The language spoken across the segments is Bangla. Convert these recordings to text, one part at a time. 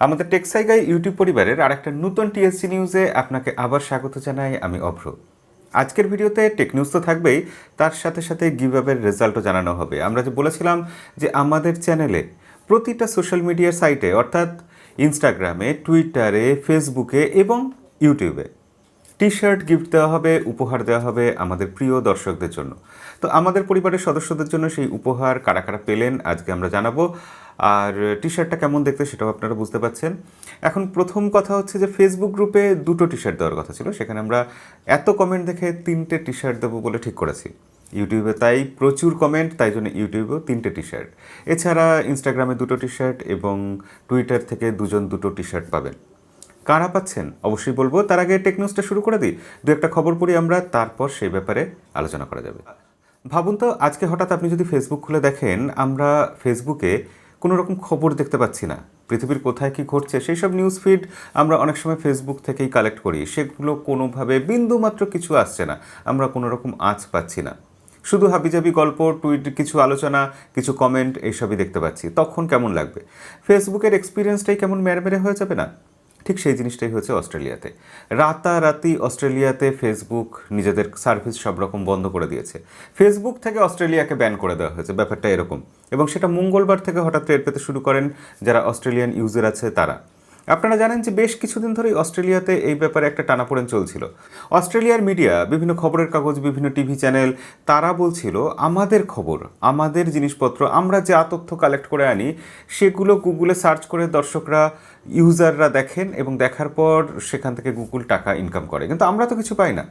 আমাদের টেকসাইগাই ইউটিউব পরিবারের আরেকটা নতুন টিএসসি নিউজে আপনাকে আবার স্বাগত জানাই। আমি অভ্র। আজকের ভিডিওতে টেক নিউজ তো থাকবেই, তার সাথে সাথে গিভঅ্যাওয়ের রেজাল্টও জানানো হবে। আমরা যে বলেছিলাম যে আমাদের চ্যানেলে প্রতিটা সোশ্যাল মিডিয়া সাইটে অর্থাৎ ইনস্টাগ্রামে, টুইটারে, ফেসবুকে এবং ইউটিউবে টি শার্ট গিফট দেওয়া হবে, উপহার দেওয়া হবে আমাদের প্রিয় দর্শকদের জন্য। তো আমাদের পরিবারের সদস্যদের জন্য সেই উপহার কারা কারা পেলেন আজকে আমরা জানাবো। আর টি শার্টটা কেমন দেখতে সেটাও আপনারা বুঝতে পারছেন। এখন প্রথম কথা হচ্ছে যে ফেসবুক গ্রুপে 2টো টি শার্ট দেওয়ার কথা ছিল, সেখানে আমরা এত কমেন্ট দেখে 3টে টি শার্ট দেবো বলে ঠিক করেছি। ইউটিউবে তাই প্রচুর কমেন্ট, তাই জন্য ইউটিউবেও 3টে টি শার্ট। এছাড়া ইনস্টাগ্রামে 2টো টি শার্ট এবং টুইটার থেকে 2টো টি শার্ট পাবেন। কারা পাচ্ছেন অবশ্যই বলবো, তার আগে টেক নিউজটা শুরু করে দিই। দু একটা খবর পড়ি আমরা, তারপর সেই ব্যাপারে আলোচনা করা যাবে। ভাবুন তো, আজকে হঠাৎ আপনি যদি ফেসবুক খুলে দেখেন, আমরা ফেসবুকে কোনো রকম খবর দেখতে পাচ্ছি না। পৃথিবীর কোথায় কী ঘটছে সেই সব নিউজ ফিড আমরা অনেক সময় ফেসবুক থেকেই কালেক্ট করি, সেগুলো কোনোভাবে বিন্দুমাত্র কিছু আসছে না, আমরা কোনো রকম আঁচ পাচ্ছি না। শুধু হাবিজাবি গল্প, টুইট, কিছু আলোচনা, কিছু কমেন্ট, এইসবই দেখতে পাচ্ছি। তখন কেমন লাগবে? ফেসবুকের এক্সপিরিয়েন্সটাই কেমন মেরে হয়ে যাবে না? ঠিক সেই জিনিসটাই হয়েছে অস্ট্রেলিয়াতে। রাতারাতি অস্ট্রেলিয়াতে ফেসবুক নিজেদের সার্ভিস সব রকম বন্ধ করে দিয়েছে। ফেসবুক থেকে অস্ট্রেলিয়াকে ব্যান করে দেওয়া হয়েছে, ব্যাপারটা এরকম। এবং সেটা মঙ্গলবার থেকে হঠাৎ টের পেতে শুরু করেন যারা অস্ট্রেলিয়ান ইউজার আছে তারা। আপনারা জানেন যে বেশ কিছুদিন ধরেই অস্ট্রেলিয়াতে এই ব্যাপারে একটা টানাপোড়েন চলছিল। অস্ট্রেলিয়ার মিডিয়া, বিভিন্ন খবরের কাগজ, বিভিন্ন টিভি চ্যানেল, তারা বলছিল আমাদের খবর, আমাদের জিনিসপত্র, আমরা যা তথ্য কালেক্ট করে আনি সেগুলো গুগলে সার্চ করে দর্শকরা, ইউজাররা দেখেন এবং দেখার পর সেখান থেকে গুগল টাকা ইনকাম করে, কিন্তু আমরা তো কিছু পাই না।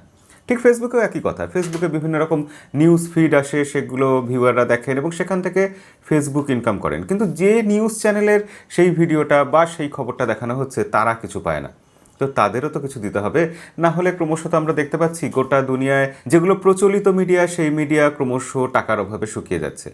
ঠিক ফেসবুকেও একই কথা। ফেসবুকে বিভিন্ন রকম নিউজ ফিড আসে, সেগুলো ভিউয়াররা দেখেন এবং সেখান থেকে ফেসবুক ইনকাম করেন, কিন্তু যে নিউজ চ্যানেলের সেই ভিডিওটা বা সেই খবরটা দেখানো হচ্ছে তারা কিছু পায় না। তো তাদেরও তো কিছু দিতে হবে, না হলে ক্রমশ তো আমরা দেখতে পাচ্ছি গোটা দুনিয়ায় যেগুলো প্রচলিত মিডিয়া, সেই মিডিয়া ক্রমশ টাকার অভাবে শুকিয়ে যাচ্ছে।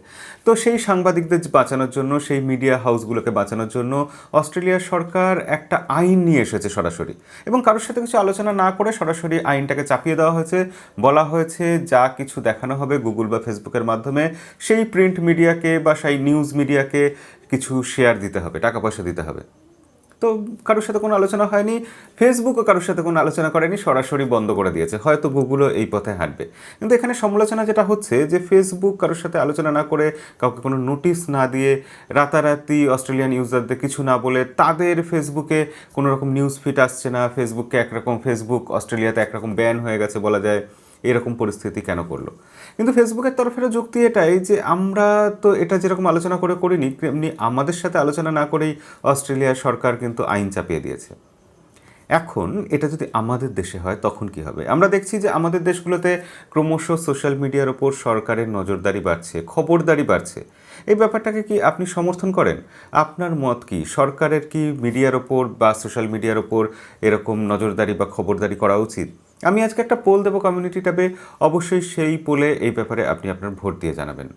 তো সেই সাংবাদিকদের বাঁচানোর জন্য, সেই মিডিয়া হাউসগুলোকে বাঁচানোর জন্য অস্ট্রেলিয়ার সরকার একটা আইন নিয়ে এসেছে সরাসরি, এবং কারোর সাথে কিছু আলোচনা না করে সরাসরি আইনটাকে চাপিয়ে দেওয়া হয়েছে। বলা হয়েছে যা কিছু দেখানো হবে গুগল বা ফেসবুকের মাধ্যমে, সেই প্রিন্ট মিডিয়াকে বা সেই নিউজ মিডিয়াকে কিছু শেয়ার দিতে হবে, টাকা পয়সা দিতে হবে। তো কারোর সাথে কোনো আলোচনা হয়নি, ফেসবুকও কারোর সাথে কোনো আলোচনা করেনি, সরাসরি বন্ধ করে দিয়েছে। হয়তো গুগলও এই পথে হাঁটবে, কিন্তু এখানে সমালোচনা যেটা হচ্ছে যে ফেসবুক কারোর সাথে আলোচনা না করে, কাউকে কোনো নোটিশ না দিয়ে, রাতারাতি অস্ট্রেলিয়ান ইউজারদের কিছু না বলে, তাদের ফেসবুকে কোনো রকম নিউজ ফিড আসছে না, ফেসবুককে একরকম, ফেসবুক অস্ট্রেলিয়াতে একরকম ব্যান হয়ে গেছে বলা যায়, এরকম পরিস্থিতি কেন করলো? কিন্তু ফেসবুকের তরফেরও যুক্তি এটাই যে আমরা তো এটা যেরকম আলোচনা করে করিনি, তেমনি আমাদের সাথে আলোচনা না করেই অস্ট্রেলিয়ার সরকার কিন্তু আইন চাপিয়ে দিয়েছে। এখন এটা যদি আমাদের দেশে হয় তখন কি হবে? আমরা দেখছি যে আমাদের দেশগুলোতে ক্রমশ সোশ্যাল মিডিয়ার ওপর সরকারের নজরদারি বাড়ছে, খবরদারি বাড়ছে। এই ব্যাপারটাকে কি আপনি সমর্থন করেন? আপনার মত কি? সরকারের কি মিডিয়ার ওপর বা সোশ্যাল মিডিয়ার ওপর এরকম নজরদারি বা খবরদারি করা উচিত? আমি আজকে একটা পোল দেবো কমিউনিটি ট্যাবে, অবশ্যই সেই পোলে এই ব্যাপারে আপনি আপনার ভোট দিয়ে জানাবেন।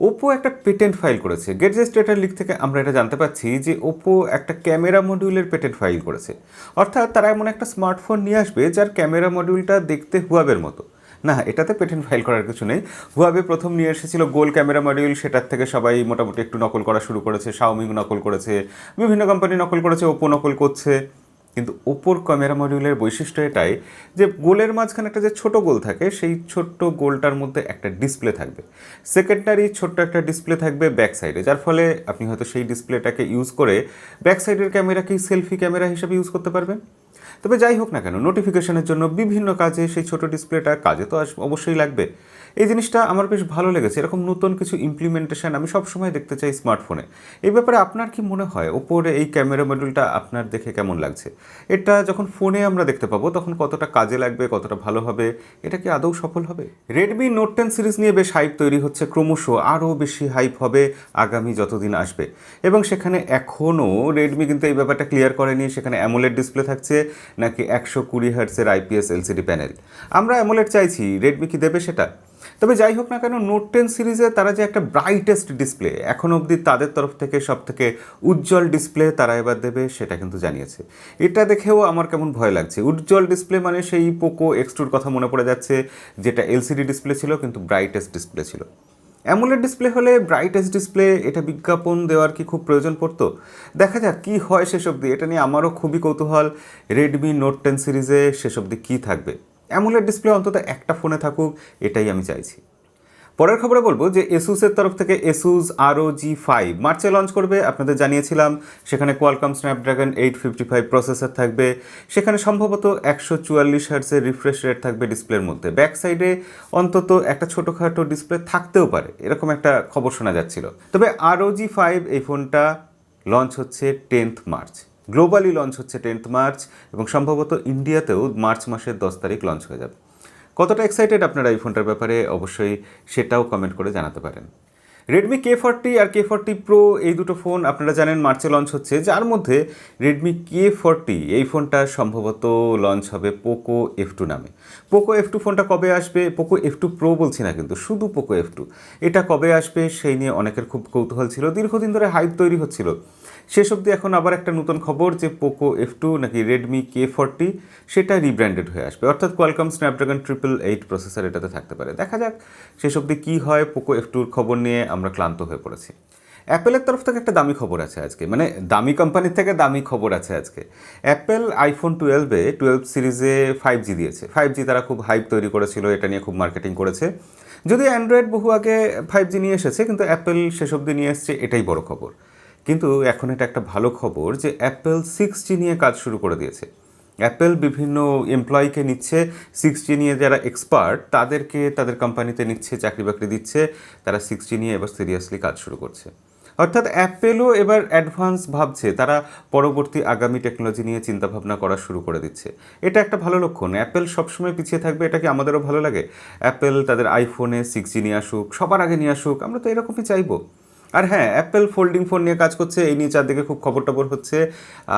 ওপো একটা পেটেন্ট ফাইল করেছে। গেটজেস ডেটার লিক থেকে আমরা এটা জানতে পাচ্ছি যে ওপো একটা ক্যামেরা মডিউলের পেটেন্ট ফাইল করেছে। অর্থাৎ তারা এমন একটা স্মার্টফোন নিয়ে আসবে যার ক্যামেরা মডিউলটা দেখতে হুয়াবের মতো। না, এটাতে পেটেন্ট ফাইল করার কিছু নেই। হুয়াবে প্রথম নিয়ে এসেছিল গোল ক্যামেরা মডিউল, সেটার থেকে সবাই মোটামুটি একটু নকল করা শুরু করেছে। শাওমি নকল করেছে, বিভিন্ন কোম্পানি নকল করেছে, ওপো নকল করছে। কিন্তু ওপোর ক্যামেরা মডিউলের বৈশিষ্ট্য এটাই যে গোলের মাঝখানে একটা যে ছোট গোল থাকে, সেই ছোট্ট গোলটার মধ্যে একটা ডিসপ্লে থাকবে, সেকেন্ডারি ছোট্ট একটা ডিসপ্লে থাকবে ব্যাক সাইডে, যার ফলে আপনি হয়তো সেই ডিসপ্লেটাকে ইউজ করে ব্যাক সাইডের ক্যামেরাকেই সেলফি ক্যামেরা হিসেবে ইউজ করতে পারবেন। তবে যাই হোক না কেন, নোটিফিকেশনের জন্য বিভিন্ন কাজে সেই ছোট ডিসপ্লেটা কাজে তো অবশ্যই লাগবে। এই জিনিসটা আমার বেশ ভালো লেগেছে। এরকম নতুন কিছু ইমপ্লিমেন্টেশন আমি সবসময় দেখতে চাই স্মার্টফোনে। এই ব্যাপারে আপনার কি মনে হয়? ওপরে এই ক্যামেরা মডিউলটা আপনার দেখে কেমন লাগছে? এটা যখন ফোনে আমরা দেখতে পাবো তখন কতটা কাজে লাগবে, কতটা ভালো হবে, এটা কি আদৌ সফল হবে? রেডমি নোট 10 সিরিজ নিয়ে বেশ হাইপ তৈরি হচ্ছে, ক্রমশ আরও বেশি হাইপ হবে আগামী যতদিন আসবে। এবং সেখানে এখনও রেডমি কিন্তু এই ব্যাপারটা ক্লিয়ার করেনি সেখানে অ্যামোলেড ডিসপ্লে থাকছে নাকি 120 হার্টজের আইপিএস এলসিডি প্যানেল। আমরা অ্যামোলেড চাইছি, রেডমি কি দেবে সেটা? তবে যাই হোক না কেন, নোট 10 সিরিজে তারা যে একটা ব্রাইটেস্ট ডিসপ্লে, এখন অবধি তাদের তরফ থেকে সব থেকে উজ্জ্বল ডিসপ্লে তারা এবার দেবে, সেটা কিন্তু জানিয়েছে। এটা দেখেও আমার কেমন ভয় লাগছে। উজ্জ্বল ডিসপ্লে মানে সেই পোকো X2 কথা মনে পড়ে যাচ্ছে, যেটা এলসিডি ডিসপ্লে ছিল কিন্তু ব্রাইটেস্ট ডিসপ্লে ছিল। অ্যামোলেড ডিসপ্লে হলে ব্রাইটেস্ট ডিসপ্লে, এটা বিজ্ঞাপন দেওয়ার কি খুব প্রয়োজন পড়তো? দেখা যাক কী হয় সেসব দিয়ে, এটা নিয়ে আমারও খুবই কৌতূহল। রেডমি নোট 10 সিরিজে সেসব দিয়ে কী থাকবে? অ্যামোলেড ডিসপ্লে অন্তত একটা ফোনে থাকুক, এটাই আমি চাইছি। পরের খবরে বলবো যে এসুসের তরফ থেকে এসুস ROG 5 মার্চে লঞ্চ করবে, আপনাদের জানিয়েছিলাম। সেখানে কোয়ালকম স্ন্যাপড্রাগন 855 প্রসেসর থাকবে, সেখানে সম্ভবত 144 হার্টজের রিফ্রেশ রেট থাকবে ডিসপ্লের মধ্যে। ব্যাক সাইডে অন্তত একটা ছোটোখাটো ডিসপ্লে থাকতেও পারে, এরকম একটা খবর শোনা যাচ্ছিল। তবে ROG 5 এই ফোনটা লঞ্চ হচ্ছে 10th মার্চ, গ্লোবালি লঞ্চ হচ্ছে 10th মার্চ, এবং সম্ভবত ইন্ডিয়াতেও মার্চ মাসের 10 তারিখ লঞ্চ হয়ে যাবে। কতটা এক্সাইটেড আপনারা এই ফোনটার ব্যাপারে অবশ্যই সেটাও কমেন্ট করে জানাতে পারেন। রেডমি K40 আর K40 Pro এই দুটো ফোন আপনারা জানেন মার্চে লঞ্চ হচ্ছে, যার মধ্যে রেডমি K40 এই ফোনটা সম্ভবত লঞ্চ হবে পোকো F2 নামে। পোকো F2 ফোনটা কবে আসবে, পোকো F2 Pro বলছি না কিন্তু, শুধু পোকো F2, এটা কবে আসবে সেই নিয়ে অনেকের খুব কৌতূহল ছিল, দীর্ঘদিন ধরে হাইপ তৈরি হচ্ছিল। শেষ অবধি এখন আবার একটা নতুন খবর যে পোকো F2 নাকি রেডমি K40 সেটা রিব্র্যান্ডেড হয়ে আসবে, অর্থাৎ কোয়ালকম স্ন্যাপড্রাগন 888 প্রসেসর এটাতে থাকতে পারে। দেখা যাক শেষ অবধি কী হয়। পোকো F2-র খবর নিয়ে আমরা ক্লান্ত হয়ে পড়েছি। অ্যাপেলের তরফ থেকে একটা দামি খবর আছে আজকে, মানে দামি কোম্পানির থেকে দামি খবর আছে আজকে। অ্যাপেল আইফোন 12 সিরিজে 5G দিয়েছে। 5G তারা খুব হাইপ তৈরি করেছিল, এটা নিয়ে খুব মার্কেটিং করেছে। যদি অ্যান্ড্রয়েড বহু আগে 5G নিয়ে এসেছে, কিন্তু অ্যাপেল শেষ অবধি নিয়ে এসছে, এটাই বড় খবর। কিন্তু এখন এটা একটা ভালো খবর যে অ্যাপেল 6G নিয়ে কাজ শুরু করে দিয়েছে। অ্যাপেল বিভিন্ন এমপ্লয়িকে নিচ্ছে, 6G নিয়ে যারা এক্সপার্ট তাদেরকে তাদের কোম্পানিতে নিচ্ছে, চাকরি বাকরি দিচ্ছে। তারা 6G নিয়ে এবার সিরিয়াসলি কাজ শুরু করছে, অর্থাৎ অ্যাপেলও এবার অ্যাডভান্স ভাবছে, তারা পরবর্তী আগামী টেকনোলজি নিয়ে চিন্তাভাবনা করা শুরু করে দিচ্ছে। এটা একটা ভালো লক্ষণ। অ্যাপেল সবসময় পিছিয়ে থাকবে, এটা কি আমাদেরও ভালো লাগে? অ্যাপেল তাদের আইফোনে 6G নিয়ে আসুক, সবার আগে নিয়ে আসুক, আমরা তো এরকমই চাইবো। আর হ্যাঁ, অ্যাপেল ফোল্ডিং ফোন নিয়ে কাজ করছে, এই নিয়ে চারদিকে খুব খবর টবর হচ্ছে।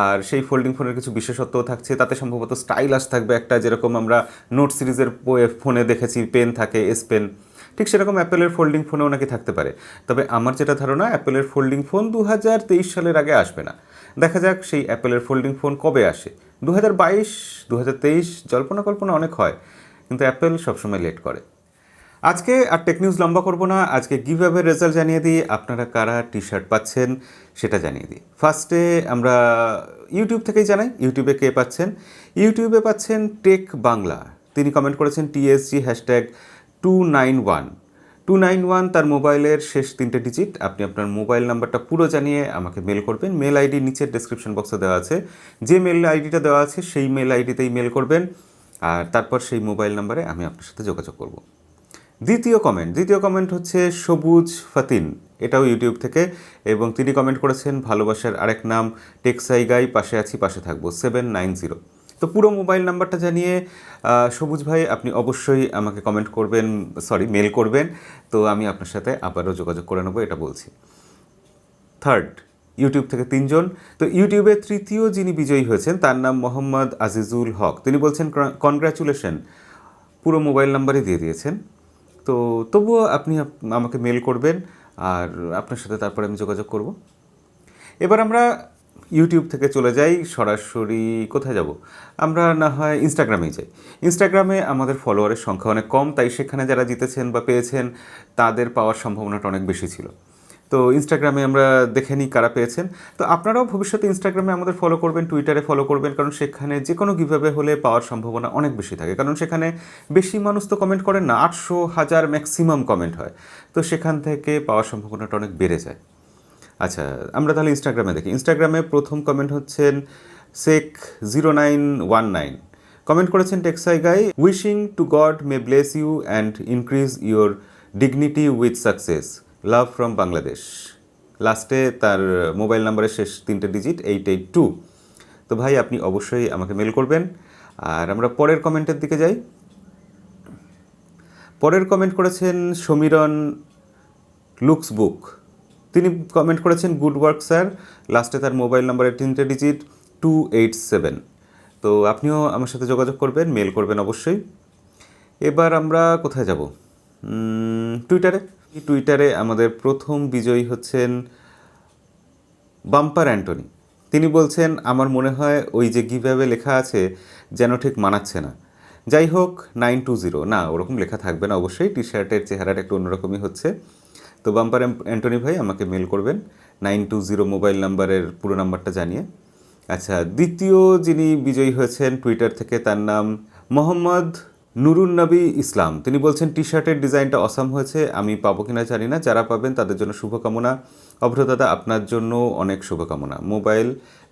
আর সেই ফোল্ডিং ফোনের কিছু বিশেষত্বও থাকছে, তাতে সম্ভবত স্টাইলাস থাকবে একটা, যেরকম আমরা নোট সিরিজের ফোনে দেখেছি পেন থাকে, এস পেন, ঠিক সেরকম অ্যাপেলের ফোল্ডিং ফোনেও নাকি থাকতে পারে। তবে আমার যেটা ধারণা, অ্যাপেলের ফোল্ডিং ফোন 2023 সালের আগে আসবে না। দেখা যাক সেই অ্যাপেলের ফোল্ডিং ফোন কবে আসে। 2022, 2023 জল্পনা কল্পনা অনেক হয়, কিন্তু অ্যাপেল সবসময় লেট করে। আজকে আর টেক নিউজ লম্বা করবো না, আজকে গিভঅ্যাওয়ের রেজাল্ট জানিয়ে দিই। আপনারা কারা টি শার্ট পাচ্ছেন সেটা জানিয়ে দিই। ফার্স্টে আমরা ইউটিউব থেকেই জানাই, ইউটিউবে কে পাচ্ছেন। ইউটিউবে পাচ্ছেন টেক বাংলা, তিনি কমেন্ট করেছেন TSG #291। 291 তার মোবাইলের শেষ 3টে ডিজিট। আপনি আপনার মোবাইল নাম্বারটা পুরো জানিয়ে আমাকে মেল করবেন। মেল আইডি নিচের ডেসক্রিপশন বক্সে দেওয়া আছে, যে মেল আইডিটা দেওয়া আছে সেই মেল আইডিতেই মেল করবেন, আর তারপর সেই মোবাইল নাম্বারে আমি আপনার সাথে যোগাযোগ করব। দ্বিতীয় কমেন্ট হচ্ছে সবুজ ফাতিন, এটাও ইউটিউব থেকে, এবং তিনি কমেন্ট করেছেন ভালোবাসার আরেক নাম টেকসাই গাই, পাশে আছি পাশে থাকবো 790। তো পুরো মোবাইল নাম্বারটা জানিয়ে সবুজ ভাই আপনি অবশ্যই আমাকে মেল করবেন, তো আমি আপনার সাথে আবারও যোগাযোগ করে নেবো, এটা বলছি। থার্ড, ইউটিউব থেকে 3 জন। তো ইউটিউবে তৃতীয় যিনি বিজয়ী হয়েছেন তার নাম মোহাম্মদ আজিজুল হক। তিনি বলছেন কনগ্র্যাচুলেশন, পুরো মোবাইল নাম্বারই দিয়ে দিয়েছেন। তো তবুও আপনি আমাকে মেল করবেন, আর আপনার সাথে তারপরে আমি যোগাযোগ করব। এবার আমরা ইউটিউব থেকে চলে যাই সরাসরি, কোথায় যাব? আমরা না হয় ইনস্টাগ্রামেই যাই। ইনস্টাগ্রামে আমাদের ফলোয়ারের সংখ্যা অনেক কম, তাই সেখানে যারা জিতেছেন বা পেয়েছেন তাদের পাওয়ার সম্ভাবনাটা অনেক বেশি ছিল। তো ইনস্টাগ্রামে আমরা দেখে নিই কারা পেয়েছেন। তো আপনারাও ভবিষ্যতে ইনস্টাগ্রামে আমাদের ফলো করবেন, টুইটারে ফলো করবেন, কারণ সেখানে যে কোনো গিভঅ্যাওয়ে হলে পাওয়ার সম্ভাবনা অনেক বেশি থাকে, কারণ সেখানে বেশি মানুষ তো কমেন্ট করেন না, 800, 1000 ম্যাক্সিমাম কমেন্ট হয়, তো সেখান থেকে পাওয়ার সম্ভাবনাটা অনেক বেড়ে যায়। আচ্ছা, আমরা তাহলে ইনস্টাগ্রামে দেখি। ইনস্টাগ্রামে প্রথম কমেন্ট হচ্ছেন Sek0919, কমেন্ট করেছেন টেকসাই গাই, wishing to God may bless you and increase your dignity with success, love from Bangladesh. লাস্টে তার মোবাইল নাম্বারের শেষ 3টে ডিজিট 882। তো ভাই আপনি অবশ্যই আমাকে মেল করবেন। আর আমরা পরের কমেন্টের দিকে যাই। পরের কমেন্ট করেছেন সমীরণ লুক্সবুক, তিনি কমেন্ট করেছেন গুড ওয়ার্ক স্যার, লাস্টে তার মোবাইল নাম্বারের 3টে ডিজিট 287। তো আপনিও আমার সাথে যোগাযোগ করবেন, মেল করবেন অবশ্যই। এবার আমরা কোথায় যাব? টুইটারে আমাদের প্রথম বিজয়ী হচ্ছেন বাম্পার অ্যান্টনি। তিনি বলছেন আমার মনে হয় ওই যে গিভঅ্যাওয়ে লেখা আছে যেন ঠিক মানাচ্ছে না। যাই হোক 920, না ওরকম লেখা থাকবে না অবশ্যই, টি শার্টের চেহারাটা একটু অন্যরকমই হচ্ছে। তো বাম্পার অ্যান্টনি ভাই আমাকে মেল করবেন 920 মোবাইল নাম্বারের পুরো নাম্বারটা জানিয়ে। আচ্ছা, দ্বিতীয় যিনি বিজয়ী হয়েছেন টুইটার থেকে, তার নাম মোহাম্মদ নুরুন নবী ইসলাম। তিনি বলছেন টি শার্টের ডিজাইনটা অসাম হয়েছে, আমি পাবো কিনা জানি না, যারা পাবেন তাদের জন্য শুভকামনা। অভ্র দাদা, আপনার জন্য অনেক শুভকামনা। মোবাইল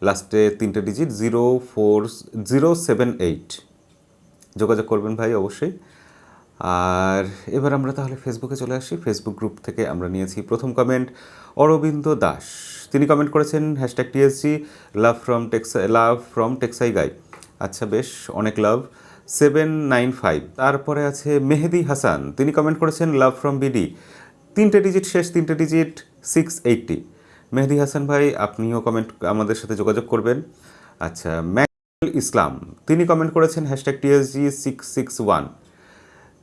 লাস্টে 3টে ডিজিট 04078, যোগাযোগ করবেন ভাই অবশ্যই। আর এবার আমরা তাহলে ফেসবুকে চলে আসি। ফেসবুক গ্রুপ থেকে আমরা নিয়েছি প্রথম কমেন্ট অরবিন্দ দাস। তিনি কমেন্ট করেছেন #TSG লাভ ফ্রম টেক্সাই গাই। আচ্ছা, বেশ, অনেক লাভ। 795। তারপরে আছে মেহেদি হাসান, তিনি কমেন্ট করেছেন লাভ ফ্রম বিডি, 3টে ডিজিট শেষ, 3টে ডিজিট 680। মেহেদি হাসান ভাই, আপনিও কমেন্ট আমাদের সাথে যোগাযোগ করবেন। আচ্ছা, ইসলাম, তিনি কমেন্ট করেছেন #TSG 661।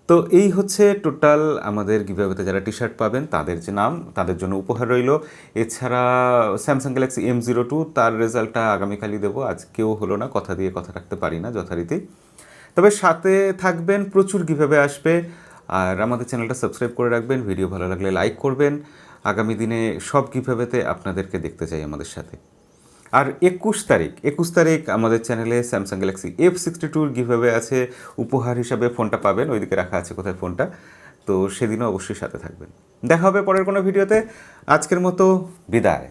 তো এই হচ্ছে টোটাল আমাদের গিভঅ্যাওয়েতে যারা টি শার্ট পাবেন তাদের যে নাম, তাদের জন্য উপহার রইল। এছাড়া স্যামসাং গ্যালাক্সি M02, তার রেজাল্টটা আগামীকালই দেবো, আজকেও হলো না, কথা দিয়ে কথা রাখতে পারি না যথারীতি। তবে সাথে থাকবেন, প্রচুর গিভঅ্যাওয়ে আসবে। আর আমাদের চ্যানেলটা সাবস্ক্রাইব করে রাখবেন, ভিডিও ভালো লাগলে লাইক করবেন। আগামী দিনে সব গিভঅ্যাওয়েতে আপনাদেরকে দেখতে চাই আমাদের সাথে। আর 21 তারিখ আমাদের চ্যানেলে স্যামসাং গ্যালাক্সি F62 গিভঅ্যাওয়ে আছে, উপহার হিসাবে ফোনটা পাবেন, ওইদিকে রাখা আছে কোথায় ফোনটা, তো সেদিনও অবশ্যই সাথে থাকবেন। দেখা হবে পরের কোনো ভিডিওতে। আজকের মতো বিদায়।